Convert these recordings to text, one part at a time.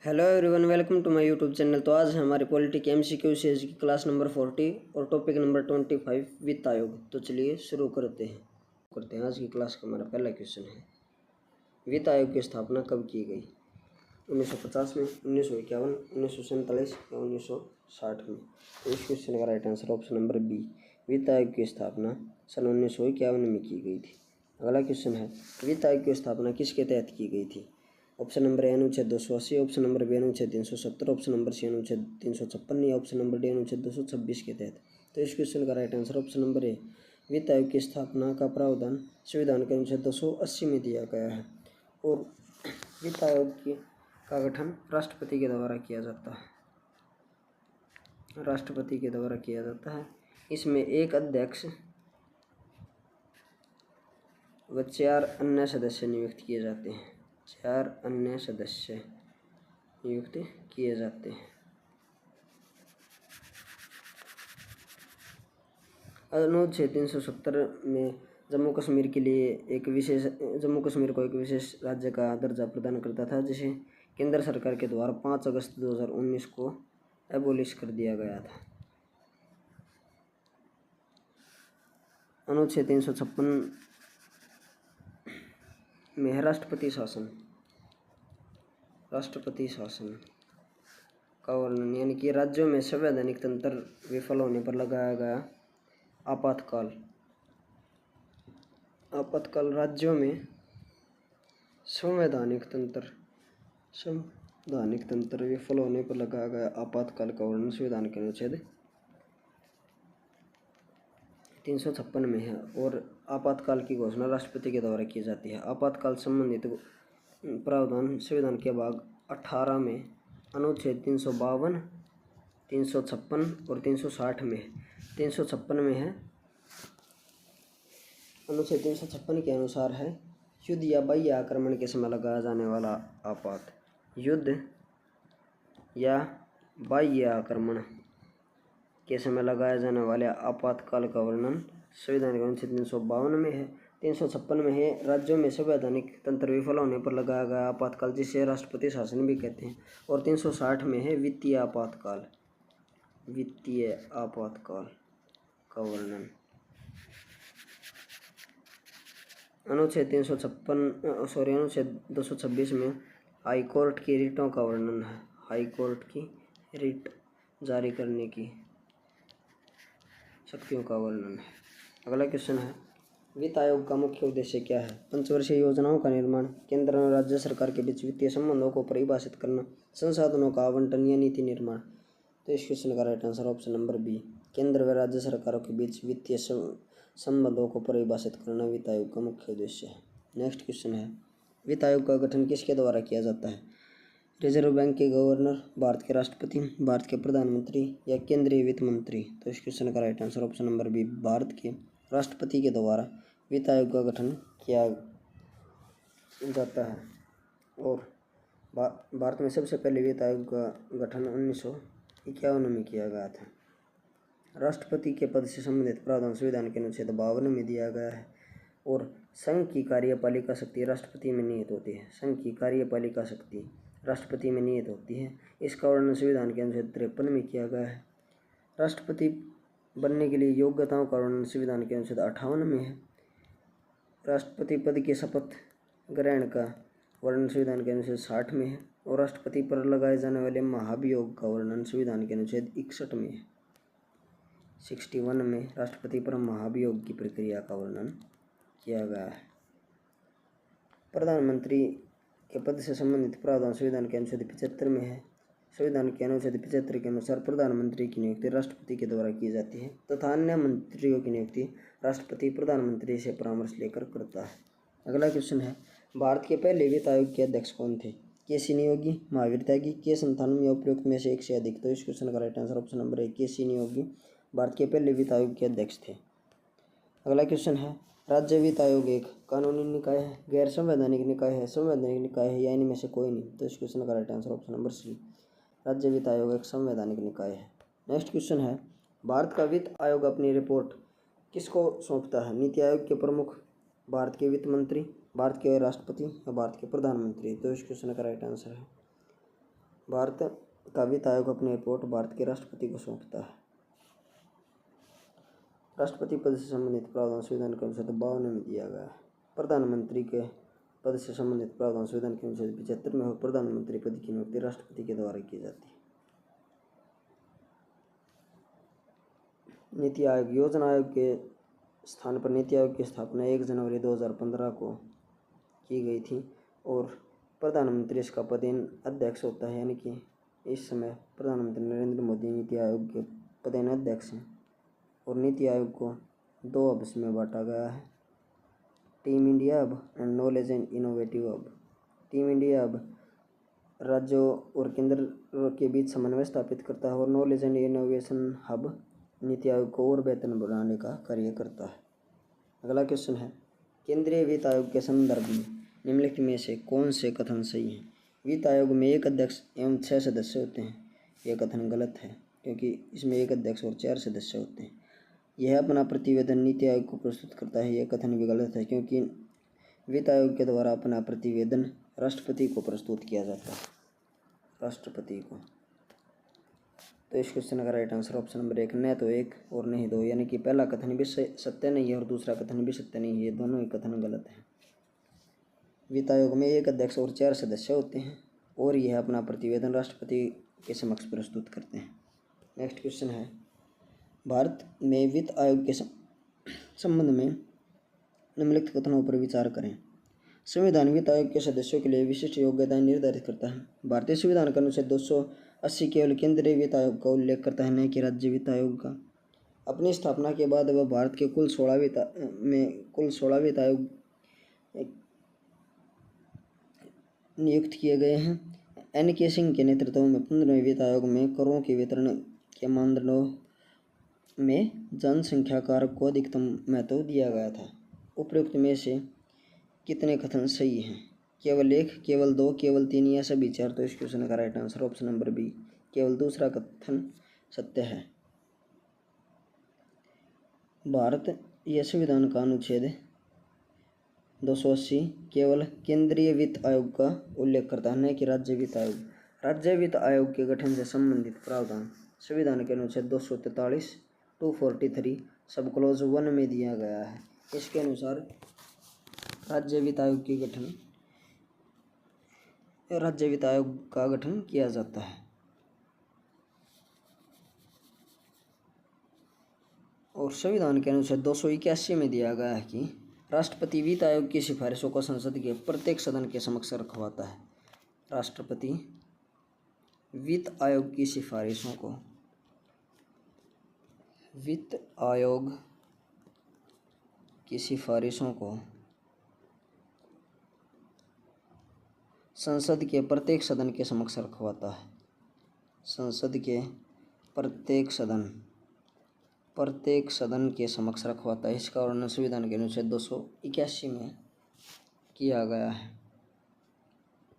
Hello everyone, welcome to my YouTube channel. तो आज हमारे पॉलिटी के एमसीक्यू सीरीज की क्लास नंबर 40 और टॉपिक नंबर 25 वित्त आयोग। तो चलिए शुरू करते हैं। आज की क्लास का हमारा पहला क्वेश्चन है, वित्त आयोग की स्थापना कब की गई? 1950 में, 1951, 1947 या 1960 में? तो इस क्वेश्चन का right answer option number B, वित्त आयोग की स्थापना सन 1951 में की गई थी। अगला क्वेश्चन है, वित्त आयोग की स्थापना किसके तहत की गई थी? ऑप्शन नंबर ए अनुच्छेद 280, ऑप्शन नंबर बी अनुच्छेद 370, ऑप्शन नंबर सी अनुच्छेद 356 या ऑप्शन नंबर डी अनुच्छेद 226 के तहत? तो इस क्वेश्चन का right answer option number A, वित्त आयोग की स्थापना का प्रावधान संविधान के अनुच्छेद 280 में दिया गया है। और वित्त आयोग का गठन राष्ट्रपति के द्वारा किया जाता है। इसमें एक अध्यक्ष व 4 अन्य सदस्य नियुक्त किए जाते हैं। 4 अन्य सदस्य नियुक्त किए जाते हैं। अनुच्छेद 370 में जम्मू कश्मीर को एक विशेष राज्य का दर्जा प्रदान करता था, जिसे केंद्र सरकार के द्वारा 5 अगस्त 2019 को एबोलिश कर दिया गया था। अनुच्छेद 356 में है राष्ट्रपति शासन का वर्णन, यानी कि राज्यों में संवैधानिक तंत्र विफल होने पर लगाया गया आपातकाल। राज्यों में संवैधानिक तंत्र विफल होने पर लगाया गया आपातकाल का वर्णन संविधान के अनुच्छेद 356 में है। और आपातकाल की घोषणा राष्ट्रपति के द्वारा की जाती है। आपातकाल संबंधित प्रावधान संविधान के भाग 18 में अनुच्छेद 352, 356 और 360 में 356 में है। अनुच्छेद 356 के अनुसार है, युद्ध या बाह्य आक्रमण के समय लगाया जाने वाला आपात। युद्ध या बाह्य आक्रमण के समय लगाए जाने वाले आपातकाल का वर्णन संविधान के अनुच्छेद 352 में है। 356 में है, राज्यों में संवैधानिक तंत्र विफल होने पर लगाया गया आपातकाल, जिसे राष्ट्रपति शासन भी कहते हैं। और 360 में है वित्तीय आपातकाल का वर्णन। अनुच्छेद 226 में हाई कोर्ट की रिटों का वर्णन है। हाई कोर्ट की रिट जारी करने की शक्तियों का वर्णन है। अगला क्वेश्चन है, वित्त आयोग का मुख्य उद्देश्य क्या है? पंचवर्षीय योजनाओं का निर्माण, केंद्र और राज्य सरकार के बीच वित्तीय संबंधों को परिभाषित करना, संसाधनों का आवंटन या नीति निर्माण? तो इस क्वेश्चन का right answer option number B, केंद्र व राज्य सरकारों के बीच वित्तीय संबंधों को परिभाषित करना वित्त आयोग का मुख्य उद्देश्य है। नेक्स्ट क्वेश्चन है, वित्त आयोग का गठन किसके द्वारा किया जाता है? रिजर्व बैंक के गवर्नर, भारत के राष्ट्रपति, भारत के प्रधानमंत्री या केंद्रीय वित्त मंत्री? तो इस क्वेश्चन का right answer option number B, भारत के राष्ट्रपति के द्वारा वित्त आयोग का गठन किया जाता है। और भारत में सबसे पहले वित्त आयोग का गठन 1951 में किया गया था। राष्ट्रपति के पद से संबंधित प्रावधान संविधान के अनुच्छेद 52 में दिया गया है। और संघ की कार्यपालिका शक्ति राष्ट्रपति में निहित होती है। संघ की कार्यपालिका शक्ति राष्ट्रपति में निहित होती है। इसका वर्णन संविधान के अनुच्छेद 53 में किया गया है। राष्ट्रपति बनने के लिए योग्यताओं का वर्णन संविधान के अनुच्छेद 58 में है। राष्ट्रपति पद के शपथ ग्रहण का वर्णन संविधान के अनुच्छेद 60 में है। और राष्ट्रपति पर लगाए जाने वाले महाभियोग का वर्णन संविधान के अनुच्छेद 61 में है। 61 में राष्ट्रपति पर महाभियोग की प्रक्रिया का वर्णन किया गया है। प्रधानमंत्री के पद से संबंधित प्रावधान संविधान के अनुच्छेद 75 में है। संविधान के अनुच्छेद 75 के अनुसार प्रधानमंत्री की नियुक्ति राष्ट्रपति के द्वारा की जाती है तथा अन्य मंत्रियों की नियुक्ति राष्ट्रपति प्रधानमंत्री से परामर्श लेकर करता है। अगला क्वेश्चन है, भारत के पहले वित्त आयोग के अध्यक्ष कौन थे? के सी नियोगी, महावीर त्यागी, के संतानम या उपयुक्त में से एक से अधिक? तो इस क्वेश्चन का right answer option number A, के सी नियोगी भारत के पहले वित्त आयोग के अध्यक्ष थे। अगला क्वेश्चन है, राज्य वित्त आयोग एक कानूनी निकाय है, गैर संवैधानिक निकाय है, संवैधानिक निकाय है या इनमें से कोई नहीं? तो इस क्वेश्चन का right answer option number C, राज्य वित्त आयोग एक संवैधानिक निकाय है। नेक्स्ट क्वेश्चन है, भारत का वित्त आयोग अपनी रिपोर्ट किसको सौंपता है? नीति आयोग के प्रमुख, भारत के वित्त मंत्री, भारत के राष्ट्रपति या भारत के प्रधानमंत्री? तो इस क्वेश्चन का राइट आंसर है भारत का वित्त आयोग अपनी रिपोर्ट भारत के राष्ट्रपति को सौंपता है। राष्ट्रपति पद से संबंधित प्रावधान संविधान के अनुच्छेद 52 में दिया गया है। प्रधानमंत्री के पद से संबंधित प्रावधान संविधान के अनुच्छेद 75 में और प्रधानमंत्री पद की नियुक्ति राष्ट्रपति के द्वारा की जाती है। नीति आयोग योजना आयोग के स्थान पर नीति आयोग की स्थापना 1 जनवरी 2015 को की गई थी और प्रधानमंत्री इसका पदेन अध्यक्ष होता है, यानी कि इस समय प्रधानमंत्री नरेंद्र मोदी नीति आयोग के पदेन अध्यक्ष हैं। और नीति आयोग को 2 हब्स में बांटा गया है, team India hub and knowledge and innovative hub. Team India hub राज्यों और केंद्र के बीच समन्वय स्थापित करता है और knowledge and innovation hub NITI Aayog को और बेहतर बनाने का कार्य करता है। अगला क्वेश्चन है, केंद्रीय वित्त आयोग के संदर्भ में निम्नलिखित में से कौन से कथन सही हैं? वित्त आयोग में 1 अध्यक्ष एवं 6 सदस्य होते हैं। यह कथन गलत है, क्योंकि इसमें 1 अध्यक्ष और 4 सदस्य होते हैं। यह अपना प्रतिवेदन नीति आयोग को प्रस्तुत करता है। यह कथन भी गलत है, क्योंकि वित्त आयोग के द्वारा अपना प्रतिवेदन राष्ट्रपति को प्रस्तुत किया जाता है, राष्ट्रपति को। तो इस क्वेश्चन का राइट आंसर ऑप्शन नंबर 1, न तो 1 और नहीं 2, यानी कि पहला कथन भी सत्य नहीं है और दूसरा कथन भी सत्य नहीं है। ये दोनों ही कथन गलत हैं। वित्त आयोग में 1 अध्यक्ष और 4 सदस्य होते हैं और यह अपना प्रतिवेदन राष्ट्रपति के समक्ष प्रस्तुत करते हैं। नेक्स्ट क्वेश्चन है, भारत में वित्त आयोग के संबंध में निम्नलिखित कथनों पर विचार करें। संविधान वित्त आयोग के सदस्यों के लिए विशिष्ट योग्यताएं निर्धारित करता है। भारतीय संविधान का अनुच्छेद 280 केवल केंद्रीय वित्त आयोग का उल्लेख करता है, न कि राज्य वित्त आयोग का। अपनी स्थापना के बाद वह भारत के कुल 16 वित्त आयोग नियुक्त किए गए हैं। NK सिंह के नेतृत्व में 15वें वित्त आयोग में करों के वितरण के मानदंडों में जनसंख्या कारक को अधिकतम महत्व दिया गया था। उपरोक्त में से कितने कथन सही हैं? केवल 1, केवल 2, केवल 3 या सभी 4? तो इस क्वेश्चन का right answer option number B, केवल दूसरा कथन सत्य है। भारत यह संविधान का अनुच्छेद 280 केवल केंद्रीय वित्त आयोग का उल्लेख करता है, न कि राज्य वित्त आयोग। राज्य वित्त आयोग के गठन से संबंधित प्रावधान संविधान के अनुच्छेद 243, 243 सब क्लॉज 1 में दिया गया है। इसके अनुसार राज्य वित्त आयोग का गठन किया जाता है। और संविधान के अनुच्छेद 281 में दिया गया है कि राष्ट्रपति वित्त आयोग की सिफारिशों को संसद के प्रत्येक सदन के समक्ष रखवाता है। राष्ट्रपति वित्त आयोग की सिफारिशों को संसद के प्रत्येक सदन के समक्ष रखवाता है। संसद के प्रत्येक सदन के समक्ष रखवाता है। इसका वर्णन संविधान के अनुच्छेद 281 में किया गया है।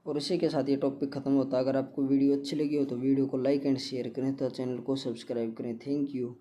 और इसी के साथ ये टॉपिक खत्म होता है। अगर आपको वीडियो अच्छी लगी हो तो वीडियो को लाइक एंड शेयर करें, तो चैनल को सब्सक्राइब करें। Thank you.